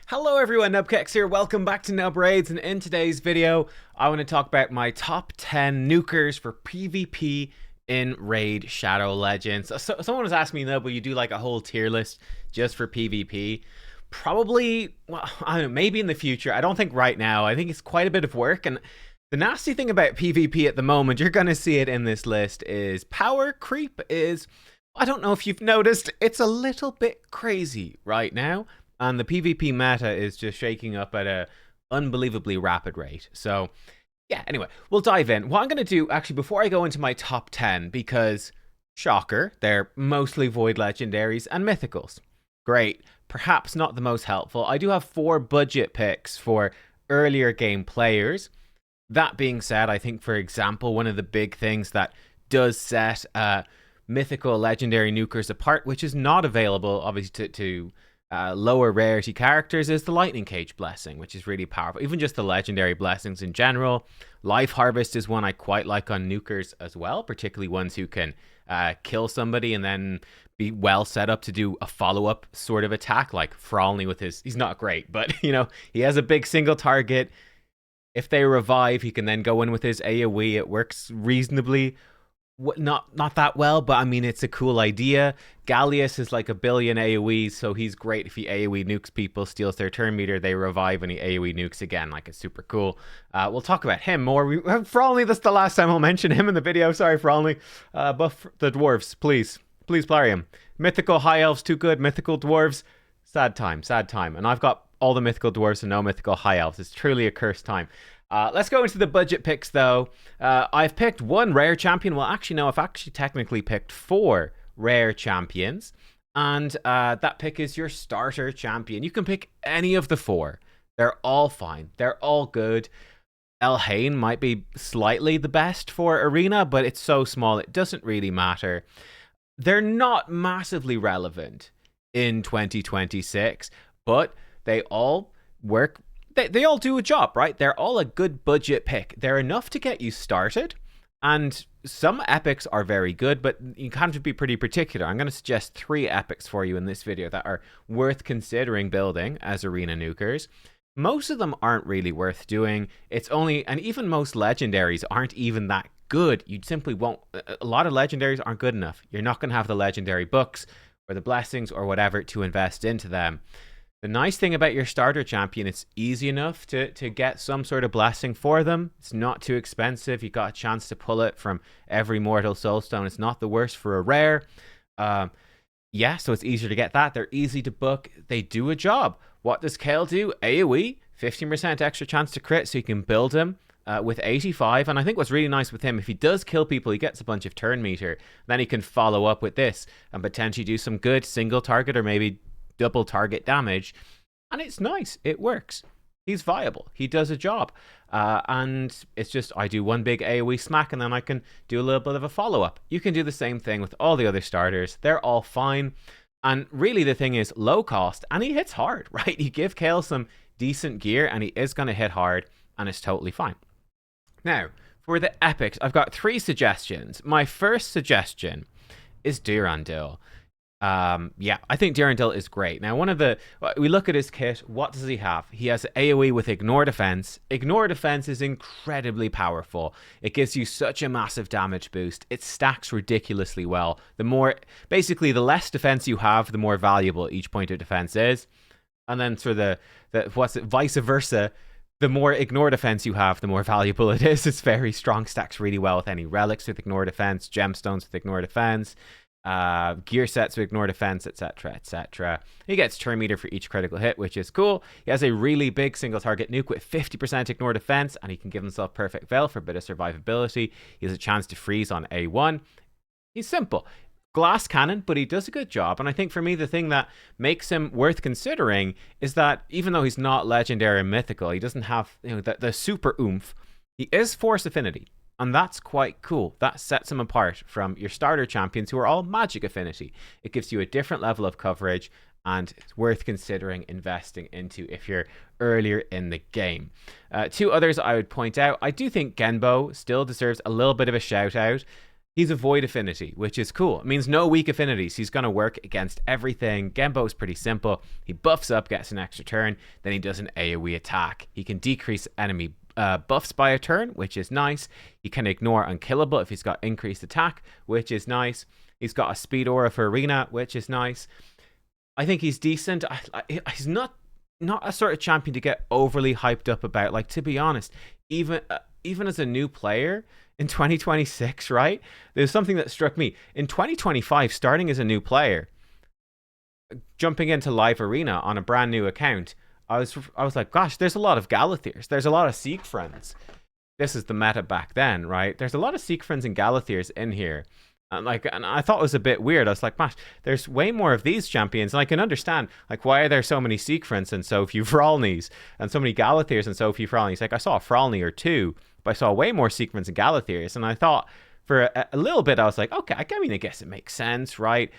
Hello everyone, nubkeks here, welcome back to Nub Raids, and in today's video, I want to talk about my top 10 nukers for PvP in Raid Shadow Legends. So someone was asking me, Nub, will you do like a whole tier list just for PvP? Probably, well, I don't know, maybe in the future. I don't think right now. I think it's quite a bit of work, and the nasty thing about PvP at the moment, you're going to see it in this list, is power creep is, I don't know if you've noticed, it's a little bit crazy right now. And the PvP meta is just shaking up at a unbelievably rapid rate. So, yeah, anyway, we'll dive in. What I'm going to do, actually, before I go into my top 10, because, shocker, they're mostly Void Legendaries and Mythicals. Great. Perhaps not the most helpful. I do have 4 budget picks for earlier game players. That being said, I think, for example, one of the big things that does set mythical legendary nukers apart, which is not available, obviously, to lower rarity characters, is the lightning cage blessing, which is really powerful. Even just the legendary blessings in general. Life harvest is one I quite like on nukers as well, particularly ones who can kill somebody and then be well set up to do a follow-up sort of attack, like Frolny with his, he's not great, but you know, he has a big single target. If they revive, he can then go in with his AoE. It works reasonably. Not that well, but I mean, it's a cool idea. Gallius is like a billion AoEs, so he's great if he AoE nukes people, steals their turn meter, they revive, and he AoE nukes again. Like, it's super cool. We'll talk about him more. Frolny, that's the last time I'll mention him in the video. Sorry, Frolny. Buff the dwarves, please. Please play him. Mythical high elves, too good. Mythical dwarves, sad time, sad time. And I've got all the mythical dwarves and no mythical high elves. It's truly a cursed time. Let's go into the budget picks, though. I've picked 1 rare champion. Well, actually, no, I've actually technically picked 4 rare champions. And that pick is your starter champion. You can pick any of the 4. They're all fine. They're all good. Elhain might be slightly the best for Arena, but it's so small, it doesn't really matter. They're not massively relevant in 2026, but they all work. They all do a job, right? They're all a good budget pick. They're enough to get you started, and some epics are very good, but you have to be pretty particular. I'm going to suggest 3 epics for you in this video that are worth considering building as arena nukers. Most of them aren't really worth doing. It's only, and even most legendaries aren't even that good. You simply won't, a lot of legendaries aren't good enough. You're not going to have the legendary books or the blessings or whatever to invest into them. The nice thing about your starter champion, it's easy enough to get some sort of blessing for them. It's not too expensive. You got a chance to pull it from every mortal soulstone. It's not the worst for a rare. Yeah, so it's easier to get that. They're easy to book. They do a job. What does Kale do? AoE, 15% extra chance to crit, so you can build him with 85. And I think what's really nice with him, if he does kill people, he gets a bunch of turn meter. Then he can follow up with this and potentially do some good single target or maybe double target damage, and it's nice. It works. He's viable. He does a job, and it's just, I do one big AoE smack and then I can do a little bit of a follow-up. You can do the same thing with all the other starters. They're all fine, and really the thing is low cost, and he hits hard, right? You give Kale some decent gear and he is going to hit hard, and it's totally fine. Now, for the epics, I've got 3 suggestions. My first suggestion is Durandil. Yeah, I think Durandil is great. Now, we look at his kit. What does he have? He has AoE with Ignore Defense. Ignore Defense is incredibly powerful. It gives you such a massive damage boost. It stacks ridiculously well. Basically, the less defense you have, the more valuable each point of defense is. And then for vice versa, the more Ignore Defense you have, the more valuable it is. It's very strong, stacks really well with any relics with Ignore Defense, gemstones with Ignore Defense, gear sets with Ignore Defense, etc., etc. He gets turn meter for each critical hit, which is cool. He has a really big single target nuke with 50% Ignore Defense, and he can give himself Perfect Veil for a bit of survivability. He has a chance to freeze on A1. He's simple. Glass cannon, but he does a good job. And I think for me, the thing that makes him worth considering is that even though he's not legendary and mythical, he doesn't have, you know, the super oomph. He is Force Affinity. And that's quite cool. That sets him apart from your starter champions who are all magic affinity. It gives you a different level of coverage, and it's worth considering investing into if you're earlier in the game. 2 others I would point out. I do think Genbo still deserves a little bit of a shout out. He's a void affinity, which is cool. It means no weak affinities. He's going to work against everything. Genbo is pretty simple. He buffs up, gets an extra turn, then he does an AoE attack. He can decrease enemy buffs by a turn, which is nice. He can ignore unkillable if he's got increased attack, which is nice. He's got a speed aura for arena, which is nice. I think he's decent. He's not a sort of champion to get overly hyped up about. Like, to be honest, even as a new player in 2026, right? There's something that struck me. In 2025, starting as a new player, jumping into live arena on a brand new account, I was like, gosh, there's a lot of Galathirs. There's a lot of Siegfrieds. This is the meta back then, right? There's a lot of Siegfrieds and Galathirs in here. And I thought it was a bit weird. I was like, gosh, there's way more of these champions. And I can understand, like, why are there so many Siegfrieds and so few Fralnies and so many Galathirs and so few Fralnies? Like, I saw a Fralny or two, but I saw way more Siegfrieds and Galathirs. And I thought for a little bit, I was like, okay, I mean, I guess it makes sense, right?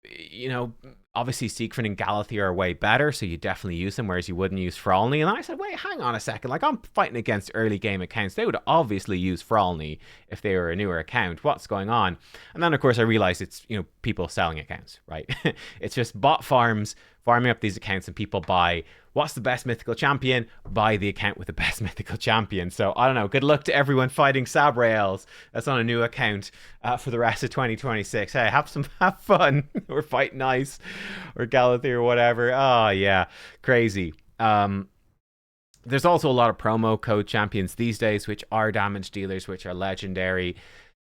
You know, obviously Siegfried and Galathir are way better, so you definitely use them, whereas you wouldn't use Fralny. And I said, wait, hang on a second. Like, I'm fighting against early game accounts. They would obviously use Fralny if they were a newer account. What's going on? And then, of course, I realized it's, you know, people selling accounts, right? It's just bot farms farming up these accounts, and people buy what's the best mythical champion, buy the account with the best mythical champion. So I don't know, good luck to everyone fighting Sabrails that's on a new account for the rest of 2026. Hey, have fun or fight nice or Galathir or whatever. Oh yeah, crazy. There's also a lot of promo code champions these days which are damage dealers, which are legendary.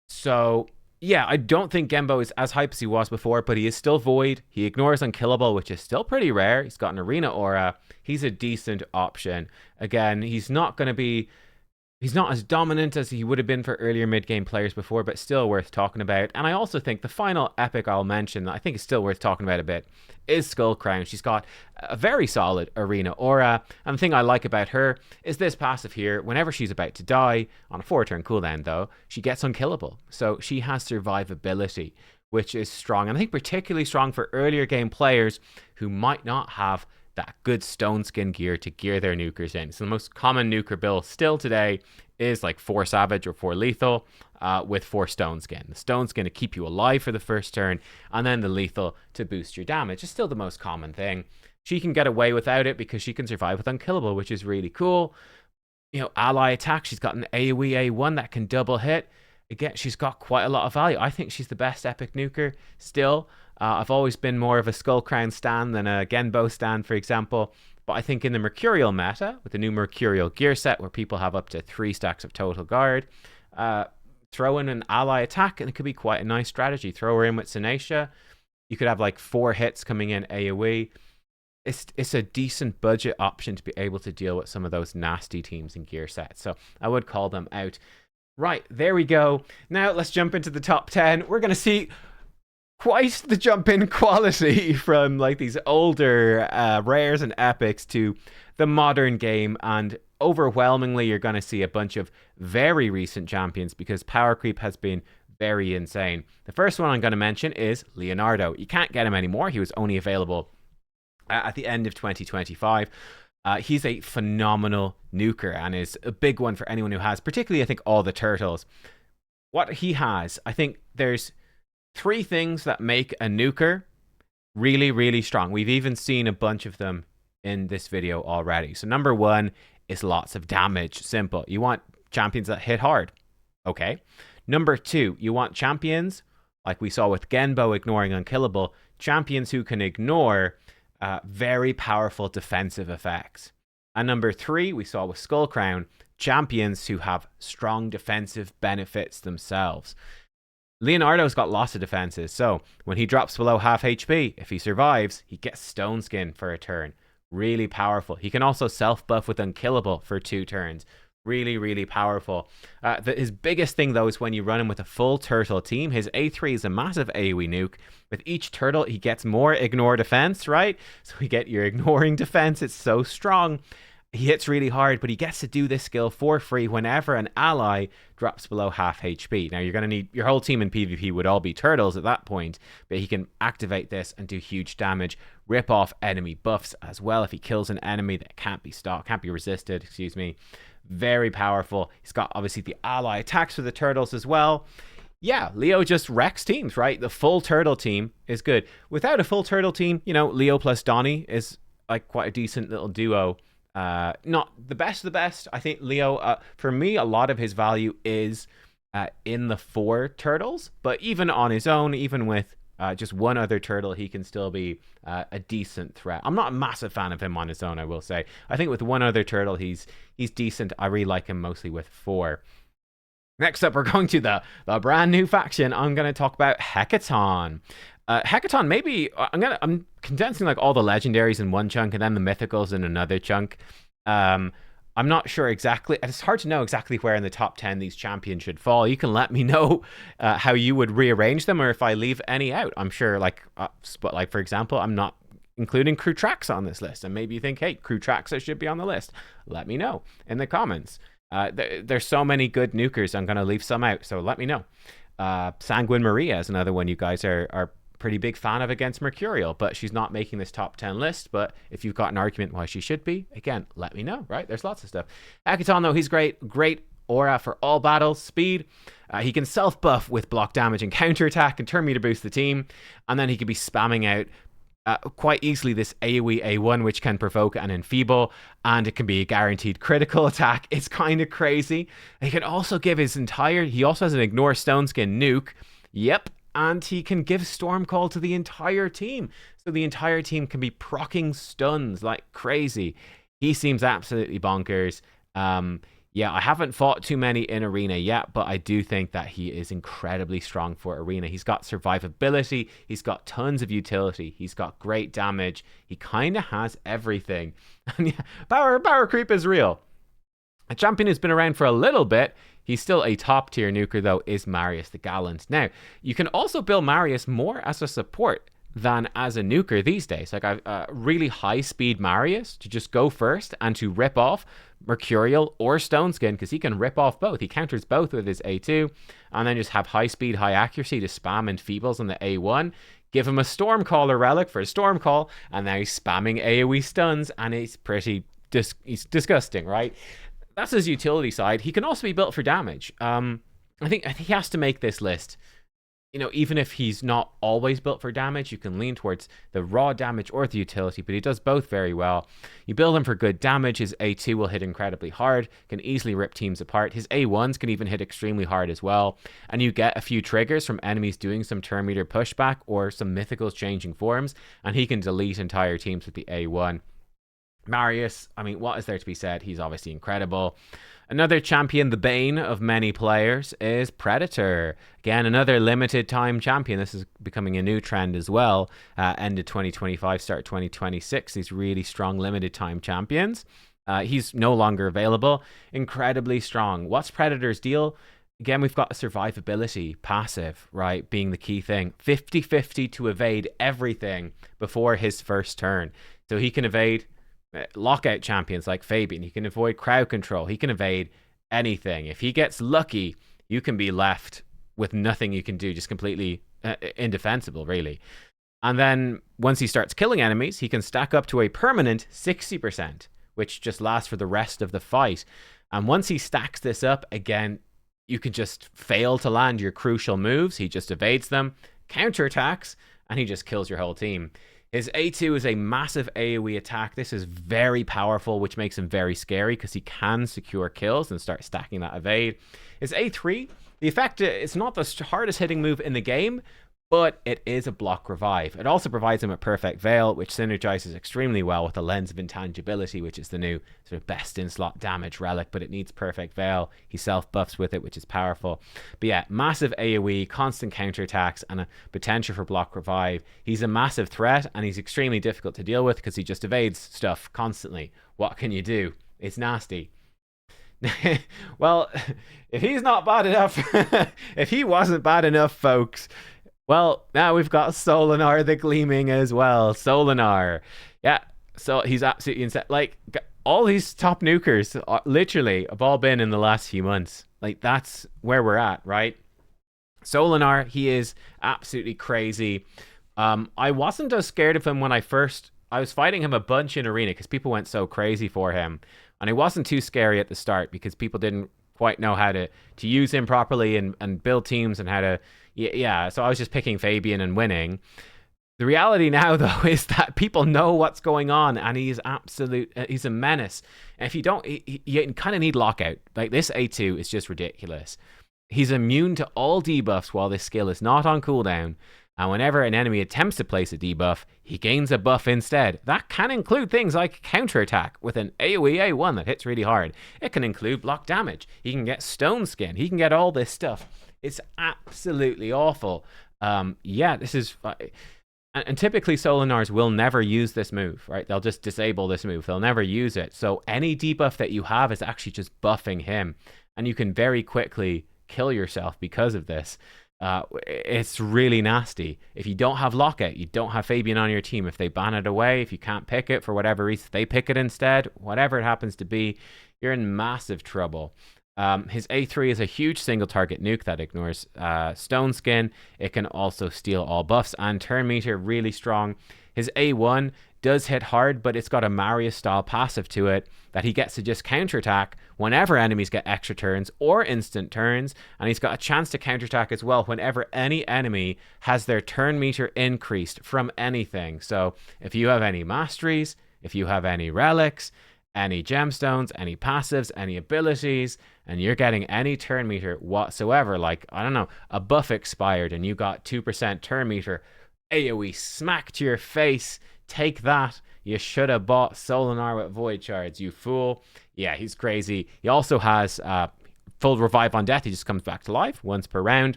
So yeah, I don't think Genbo is as hype as he was before, but he is still void. He ignores unkillable, which is still pretty rare. He's got an arena aura. He's a decent option. Again, he's not as dominant as he would have been for earlier mid-game players before, but still worth talking about. And I also think the final epic I'll mention that I think is still worth talking about a bit is Skullcrown. She's got a very solid arena aura, and the thing I like about her is this passive here. Whenever she's about to die, on a 4-turn cooldown though, she gets unkillable. So she has survivability, which is strong. And I think particularly strong for earlier game players who might not have that good stone skin gear to gear their nukers in. So the most common nuker build still today is like 4 savage or 4 lethal with 4 stone skin. The stone skin to keep you alive for the first turn, and then the lethal to boost your damage is still the most common thing. She can get away without it because she can survive with unkillable, which is really cool. You know, ally attack, she's got an AoE A1 that can double hit. Again, she's got quite a lot of value. I think she's the best epic nuker still. I've always been more of a Skullcrown stan than a Genbo stan, for example. But I think in the Mercurial meta, with the new Mercurial gear set, where people have up to 3 stacks of total guard, throw in an ally attack, and it could be quite a nice strategy. Throw her in with Sinacia. You could have like 4 hits coming in AoE. It's a decent budget option to be able to deal with some of those nasty teams and gear sets. So I would call them out. Right, there we go. Now let's jump into the top 10. We're going to see quite the jump in quality from like these older rares and epics to the modern game, and overwhelmingly you're going to see a bunch of very recent champions because power creep has been very insane. The first one I'm going to mention is Leonardo. You can't get him anymore. He was only available at the end of 2025. He's a phenomenal nuker and is a big one for anyone who has, particularly I think all the turtles. What he has, I think there's 3 things that make a nuker really, really strong. We've even seen a bunch of them in this video already. So number 1 is lots of damage. Simple. You want champions that hit hard. Okay. Number 2, you want champions, like we saw with Genbo ignoring unkillable, champions who can ignore very powerful defensive effects. And number 3, we saw with Skullcrown, champions who have strong defensive benefits themselves. Leonardo's got lots of defenses, so when he drops below half HP, if he survives, he gets Stone Skin for a turn. Really powerful. He can also self-buff with Unkillable for 2 turns. Really, really powerful. His biggest thing, though, is when you run him with a full turtle team. His A3 is a massive AoE nuke. With each turtle, he gets more ignore defense, right? So we get your ignoring defense. It's so strong. He hits really hard, but he gets to do this skill for free whenever an ally drops below half HP. Now, you're going to need your whole team in PvP would all be turtles at that point, but he can activate this and do huge damage, rip off enemy buffs as well if he kills an enemy that can't be resisted, excuse me. Very powerful. He's got obviously the ally attacks for the turtles as well. Yeah, Leo just wrecks teams, right? The full turtle team is good. Without a full turtle team, Leo plus Donnie is like quite a decent little duo. Not the best of the best. I think Leo, for me, a lot of his value is in the 4 turtles, but even on his own, even with just one other turtle, he can still be a decent threat. I'm not a massive fan of him on his own, I will say. I think with one other turtle, he's decent. I really like him mostly with 4. Next up, we're going to the brand new faction. I'm going to talk about Hecaton. Hecaton, maybe I'm condensing like all the legendaries in one chunk and then the mythicals in another chunk. I'm not sure exactly. It's hard to know exactly where in the top 10 these champions should fall. You can let me know how you would rearrange them, or if I leave any out. I'm sure, like for example, I'm not including Crew Traxa on this list, and maybe you think, hey, Crew Traxa should be on the list. Let me know in the comments. There's so many good nukers. I'm going to leave some out, so let me know. Sanguine Maria is another one you guys are pretty big fan of against Mercurial, but she's not making this top 10 list. But if you've got an argument why she should be, again, let me know, right? There's lots of stuff. Hecaton, though, he's great aura for all battles, speed. He can self-buff with block damage and counterattack and turn me to boost the team, and then he could be spamming out quite easily this AoE A1, which can provoke and enfeeble, and it can be a guaranteed critical attack. It's kind of crazy. He can also give he also has an ignore stone skin nuke. Yep. And he can give Stormcall to the entire team. So the entire team can be proccing stuns like crazy. He seems absolutely bonkers. Yeah, I haven't fought too many in Arena yet, but I do think that he is incredibly strong for Arena. He's got survivability. He's got tons of utility. He's got great damage. He kind of has everything. And yeah, power creep is real. A champion who's been around for a little bit, he's still a top tier nuker though, is Marius the Gallant. Now, you can also build Marius more as a support than as a nuker these days. Like a really high speed Marius to just go first and to rip off Mercurial or Stone Skin, because he can rip off both. He counters both with his A2, and then just have high speed, high accuracy to spam Enfeebles on the A1. Give him a Stormcaller relic for a Stormcall, and now he's spamming AoE stuns, and he's he's disgusting, right? That's his utility side. He can also be built for damage. I think he has to make this list. Even if he's not always built for damage, you can lean towards the raw damage or the utility, but he does both very well. You build him for good damage. His A2 will hit incredibly hard, can easily rip teams apart. His A1s can even hit extremely hard as well. And you get a few triggers from enemies doing some turn meter pushback or some mythicals changing forms, and he can delete entire teams with the A1. Marius, I mean, what is there to be said? He's obviously incredible. Another champion, the bane of many players, is Predator. Again, another limited time champion. This is becoming a new trend as well. End of 2025, start 2026. These really strong limited time champions. He's no longer available. Incredibly strong. What's Predator's deal? Again, we've got a survivability passive, right, being the key thing. 50-50 to evade everything before his first turn. So he can evade lockout champions like Fabian. He can avoid crowd control. He can evade anything. If he gets lucky, you can be left with nothing you can do, just completely indefensible, really. And then once he starts killing enemies, he can stack up to a permanent 60%, which just lasts for the rest of the fight. And once he stacks this up, again, you can just fail to land your crucial moves. He just evades them, counterattacks, and he just kills your whole team. His A2 is a massive AoE attack. This is very powerful, which makes him very scary because he can secure kills and start stacking that evade. His A3, the effect, it's not the hardest hitting move in the game, but it is a block revive. It also provides him a perfect veil, which synergizes extremely well with the lens of intangibility, which is the new sort of best in slot damage relic, but it needs perfect veil. He self buffs with it, which is powerful. But yeah, massive AoE, constant counterattacks, and a potential for block revive. He's a massive threat, and he's extremely difficult to deal with because he just evades stuff constantly. What can you do? It's nasty. Well, if he's not bad enough, if he wasn't bad enough, folks, well, now we've got Solinar the Gleaming as well. Solinar. Yeah, so he's absolutely insane. Like, all these top nukers literally have all been in the last few months. Like, that's where we're at, right? Solinar, he is absolutely crazy. I wasn't as scared of him when I was fighting him a bunch in Arena because people went so crazy for him. And he wasn't too scary at the start because people didn't quite know how to use him properly and build teams and how to yeah. So I was just picking Fabian and winning. The reality now, though, is that people know what's going on, and he's he's a menace. And if you don't, you kind of need lockout. Like, this A2 is just ridiculous. He's immune to all debuffs while this skill is not on cooldown. And whenever an enemy attempts to place a debuff, he gains a buff instead. That can include things like counterattack with an AoE A1 that hits really hard. It can include block damage. He can get stone skin. He can get all this stuff. It's absolutely awful. Yeah, this is... And typically Solinars will never use this move, right? They'll just disable this move. They'll never use it. So any debuff that you have is actually just buffing him. And you can very quickly kill yourself because of this. It's really nasty. If you don't have lockout, you don't have Fabian on your team. If they ban it away, if you can't pick it for whatever reason, they pick it instead, whatever it happens to be, you're in massive trouble. His A3 is a huge single target nuke that ignores stone skin. It can also steal all buffs and turn meter, really strong. His A1 does hit hard, but it's got a Marius style passive to it that he gets to just counterattack whenever enemies get extra turns or instant turns, and he's got a chance to counterattack as well whenever any enemy has their turn meter increased from anything. So if you have any masteries, if you have any relics, any gemstones, any passives, any abilities, and you're getting any turn meter whatsoever, like, I don't know, a buff expired and you got 2% turn meter, AoE smack to your face, take that. You should have bought Solinar with void shards, you fool. Yeah, he's crazy. He also has full revive on death. He just comes back to life once per round.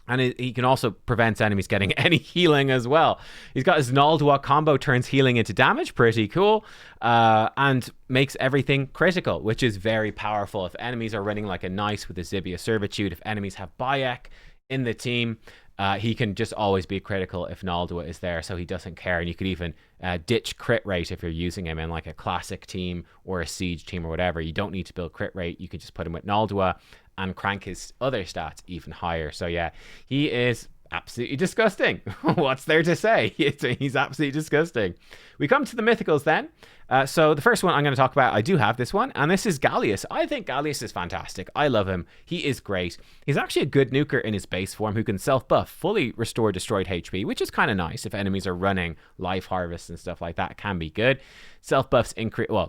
And he can also prevent enemies getting any healing as well. He's got his Naldua combo, turns healing into damage, pretty cool, and makes everything critical, which is very powerful. If enemies are running like a Nice with a Zibia Servitude, if enemies have Bayek in the team, he can just always be critical if Naldua is there, so he doesn't care. And you could even ditch crit rate if you're using him in like a classic team or a siege team or whatever. You don't need to build crit rate. You can just put him with Naldua and crank his other stats even higher. So yeah, he is absolutely disgusting. What's there to say? He's absolutely disgusting. We come to the mythicals then. So the first one I'm going to talk about, I do have this one, and this is Gallius. I think Gallius is fantastic. I love him. He is great. He's actually a good nuker in his base form who can self-buff, fully restore destroyed HP, which is kind of nice if enemies are running life harvests and stuff like that. It can be good. Self-buffs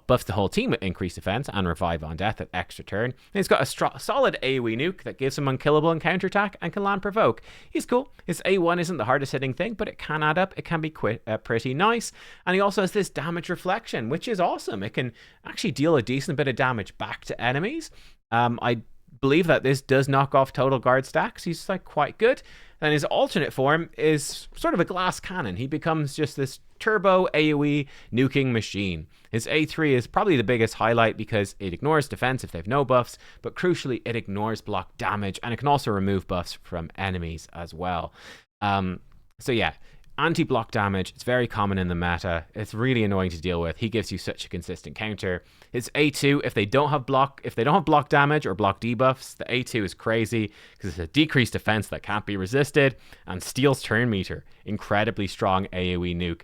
buffs the whole team with increased defense and revive on death at extra turn. And he's got a solid AoE nuke that gives him unkillable and counterattack and can land provoke. He's cool. His A1 isn't the hardest hitting thing, but it can add up. It can be pretty nice. And he also has this damage reflection, which is awesome. It can actually deal a decent bit of damage back to enemies. I believe that this does knock off total guard stacks. He's like quite good. And his alternate form is sort of a glass cannon. He becomes just this turbo AoE nuking machine. His A3 is probably the biggest highlight because it ignores defense if they have no buffs, but crucially it ignores block damage, and it can also remove buffs from enemies as well. So yeah, anti-block damage, it's very common in the meta. It's really annoying to deal with. He gives you such a consistent counter. His A2, if they don't have block damage or block debuffs, the A2 is crazy because it's a decreased defense that can't be resisted and steals turn meter. Incredibly strong AoE nuke.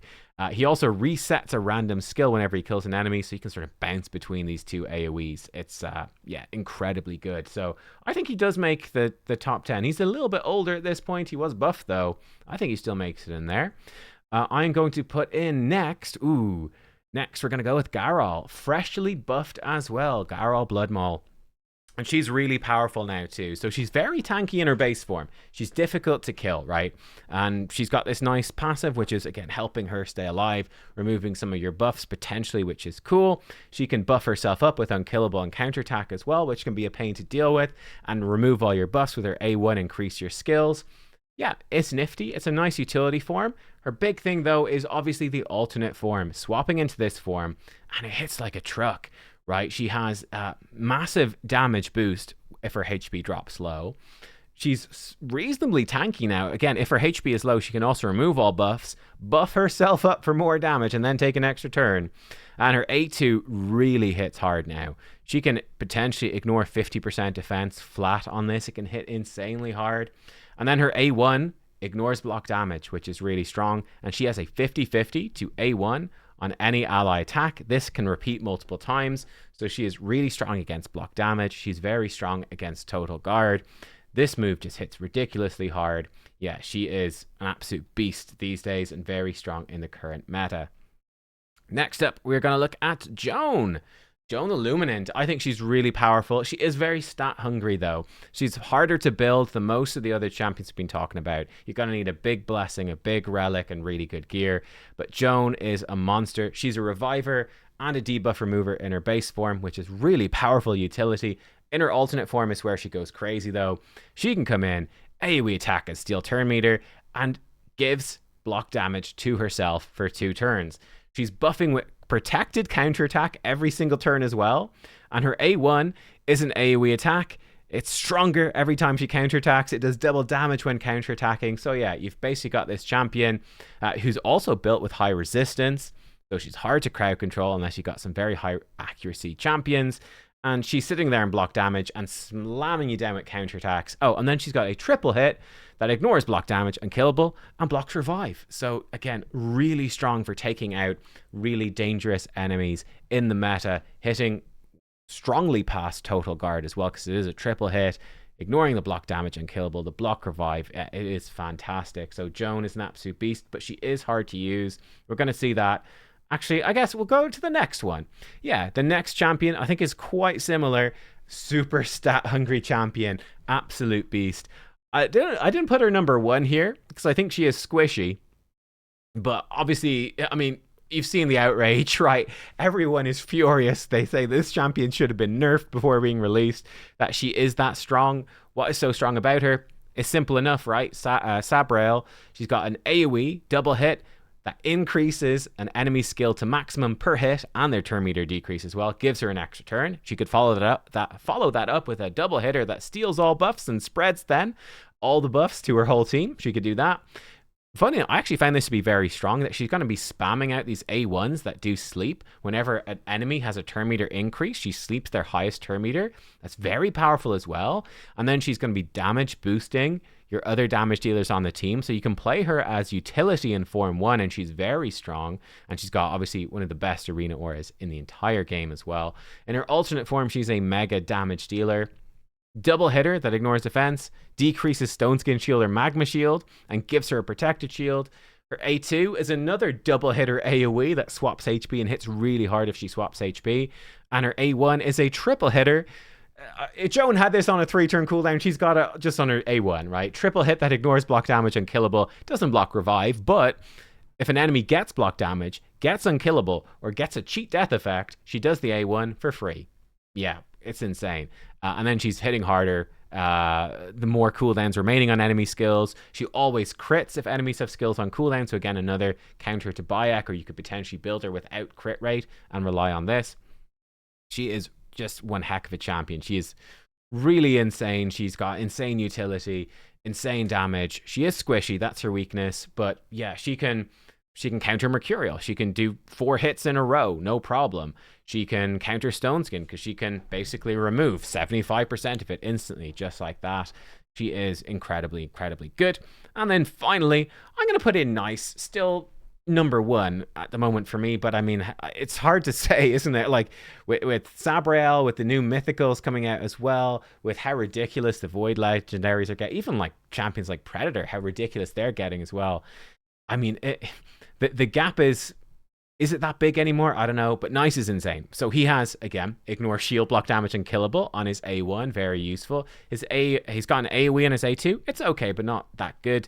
He also resets a random skill whenever he kills an enemy, so you can sort of bounce between these two AoEs. It's yeah, incredibly good. So I think he does make the top 10. He's a little bit older at this point. He was buffed though. I think he still makes it in there. I'm going to put in next. Next we're going to go with Garol, freshly buffed as well. Garol Blood Maul. And she's really powerful now too. So she's very tanky in her base form. She's difficult to kill, right? And she's got this nice passive, which is, again, helping her stay alive, removing some of your buffs potentially, which is cool. She can buff herself up with unkillable and counterattack as well, which can be a pain to deal with, and remove all your buffs with her A1, increase your skills. Yeah, it's nifty. It's a nice utility form. Her big thing, though, is obviously the alternate form. Swapping into this form, and it hits like a truck. Right, she has a massive damage boost if her HP drops low. She's reasonably tanky now. Again, if her HP is low, she can also remove all buffs, buff herself up for more damage, and then take an extra turn. And her A2 really hits hard now. She can potentially ignore 50% defense flat on this. It can hit insanely hard. And then her A1 ignores block damage, which is really strong. And she has a 50-50 to A1 on any ally attack. This can repeat multiple times, so she is really strong against block damage. She's very strong against total guard. This move just hits ridiculously hard. Yeah, she is an absolute beast these days and very strong in the current meta. Next up, we're going to look at Joan. Joan Illuminant. I think she's really powerful. She is very stat hungry though. She's harder to build than most of the other champions we've been talking about. You're going to need a big blessing, a big relic, and really good gear. But Joan is a monster. She's a reviver and a debuff remover in her base form, which is really powerful utility. In her alternate form is where she goes crazy though. She can come in, AoE attack and steal turn meter, and gives block damage to herself for 2 turns. She's buffing with protected counterattack every single turn as well. And her A1 is an AoE attack. It's stronger every time she counterattacks. It does double damage when counterattacking. So yeah, you've basically got this champion who's also built with high resistance. So she's hard to crowd control unless you got some very high accuracy champions. And she's sitting there in block damage and slamming you down with counterattacks. Oh, and then she's got a triple hit that ignores block damage, unkillable, and blocks revive. So again, really strong for taking out really dangerous enemies in the meta, hitting strongly past total guard as well, because it is a triple hit, ignoring the block damage, unkillable, the block revive. It is fantastic. So Joan is an absolute beast, but she is hard to use. We're going to see that. Actually, I guess we'll go to the next one. Yeah, the next champion I think is quite similar. Super stat hungry champion, absolute beast. I didn't put her number 1 here because I think she is squishy. But obviously, I mean, you've seen the outrage, right? Everyone is furious. They say this champion should have been nerfed before being released, that she is that strong. What is so strong about her is simple enough, right? Sabrail, she's got an AoE double hit that increases an enemy's skill to maximum per hit, and their turn meter decrease as well. Gives her an extra turn. She could follow that up with a double hitter that steals all buffs and spreads then all the buffs to her whole team. She could do that. Funny, I actually find this to be very strong, that she's going to be spamming out these A1s that do sleep. Whenever an enemy has a turn meter increase, she sleeps their highest turn meter. That's very powerful as well. And then she's going to be damage boosting your other damage dealers on the team. So you can play her as utility in Form 1, and she's very strong. And she's got obviously one of the best arena auras in the entire game as well. In her alternate form, she's a mega damage dealer. Double hitter that ignores defense, decreases stone skin shield or magma shield, and gives her a protected shield. Her A2 is another double hitter AoE that swaps HP and hits really hard if she swaps HP. And her A1 is a triple hitter. Joan had this on a 3-turn cooldown. She's got it just on her A1, right? Triple hit that ignores block damage, unkillable, doesn't block revive, but if an enemy gets block damage, gets unkillable, or gets a cheat death effect, she does the A1 for free. Yeah, it's insane. And then she's hitting harder the more cooldowns remaining on enemy skills. She always crits if enemies have skills on cooldown. So again, another counter to Bayek, or you could potentially build her without crit rate and rely on this. She is just one heck of a champion. She is really insane. She's got insane utility, insane damage. She is squishy. That's her weakness. But yeah, she can counter Mercurial. She can do 4 hits in a row, no problem. She can counter Stone Skin because she can basically remove 75% of it instantly, just like that. She is incredibly, incredibly good. And then finally, I'm going to put in Nice. Still number 1 at the moment for me, but I mean, it's hard to say, isn't it? Like with Sabrail, with the new mythicals coming out as well, with how ridiculous the Void legendaries are getting, even like champions like Predator, how ridiculous they're getting as well. I mean, the gap is it that big anymore? I don't know, but Nice is insane. So he has, again, ignore shield, block damage, and killable on his A1, very useful. He's got an AoE on his A2. It's okay, but not that good.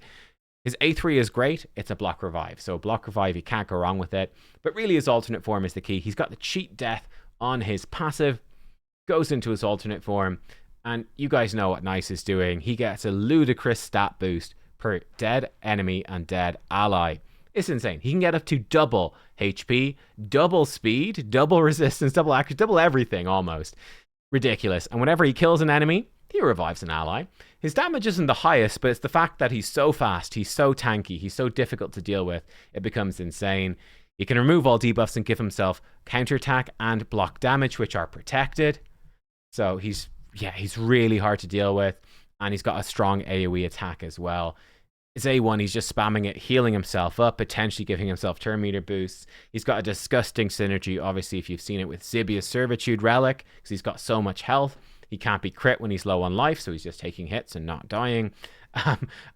His A3 is great. It's a block revive. So block revive, you can't go wrong with it. But really his alternate form is the key. He's got the cheat death on his passive, goes into his alternate form, and you guys know what Nice is doing. He gets a ludicrous stat boost per dead enemy and dead ally. It's insane. He can get up to double HP, double speed, double resistance, double accuracy, double everything almost. Ridiculous. And whenever he kills an enemy, he revives an ally. His damage isn't the highest, but it's the fact that he's so fast, he's so tanky, he's so difficult to deal with, it becomes insane. He can remove all debuffs and give himself counterattack and block damage, which are protected. So he's really hard to deal with. And he's got a strong AoE attack as well. His A1, he's just spamming it, healing himself up, potentially giving himself turn meter boosts. He's got a disgusting synergy, obviously, if you've seen it with Zibia's Servitude Relic, because he's got so much health. He can't be crit when he's low on life, so he's just taking hits and not dying.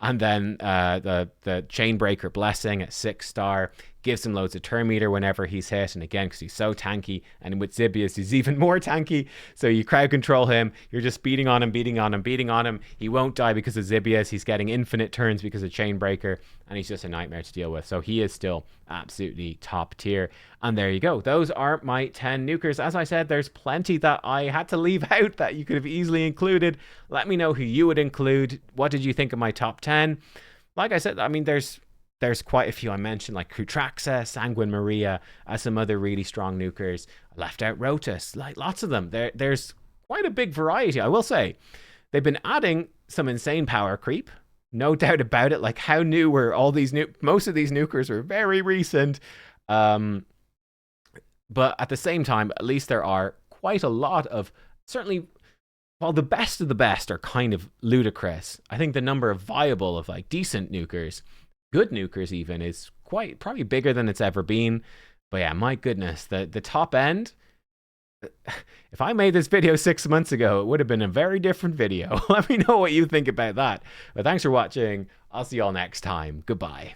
And then the Chainbreaker Blessing at 6-star gives him loads of turn meter whenever he's hit, and again, because he's so tanky, and with Zibius he's even more tanky, so you crowd control him, you're just beating on him, he won't die because of Zibius, he's getting infinite turns because of Chainbreaker, and he's just a nightmare to deal with, so he is still absolutely top tier. And there you go, those are my 10 nukers. As I said, there's plenty that I had to leave out that you could have easily included. Let me know who you would include. What did you think of my top 10? Like I said, I mean, there's quite a few I mentioned, like Kutraxa, Sanguine Maria, some other really strong nukers. I left out Rotus, like lots of them. There's quite a big variety, I will say. They've been adding some insane power creep, no doubt about it. Like, how new were all these most of these nukers were very recent. But at the same time, at least there are quite a lot of, certainly, while the best of the best are kind of ludicrous, I think the number of viable, of like decent nukers, good nukers even, is probably bigger than it's ever been. But yeah, my goodness, the top end, if I made this video 6 months ago, it would have been a very different video. Let me know what you think about that. But thanks for watching. I'll see you all next time. Goodbye.